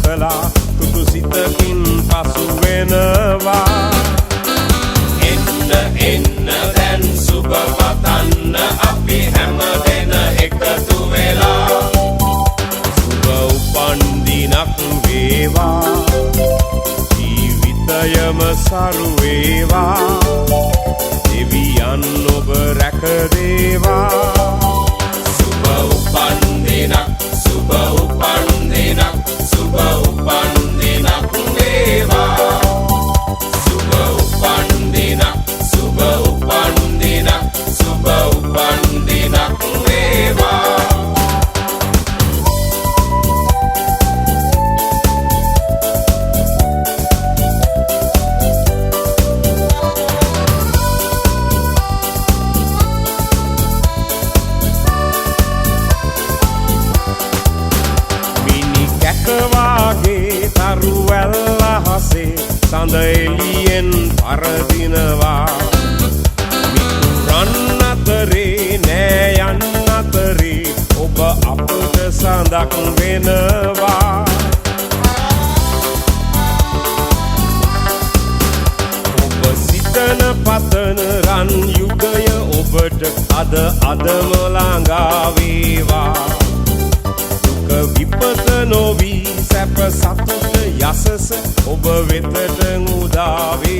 කලා තුටු සිතකින් පසු වෙනවා. එන්න එන්න දැන් සුබ පතන්න අපි හැම දෙන එකතු වෙලා. සුබ උපන් දිනක් වේවා, ජීවිතයම සරු වේවා, දෙවියන් ඔබ රැක දේවා. සුබ උපන් දිනක්, සුබ උපන් දිනක්, සුබ උපන් දිනක් වේවා. සුබ උපන් දිනක්, සුබ උපන් දිනක්, සුබ උපන් දිනක් වේවා. කැකවාගේ තරුවැල්ල හසේ සඳ එළියෙන් පරදිනවා. මිතුරන් අතරේ නෑ යන්න අතරේ ඔබ අපට සඳක් වෙනවා. ඔබ සිතන පතන රන් යුගය ඔබට අදම ළඟා වේවා. විපත නොවී සැප සතුට යසස ඔබ වෙතට උදා වේ.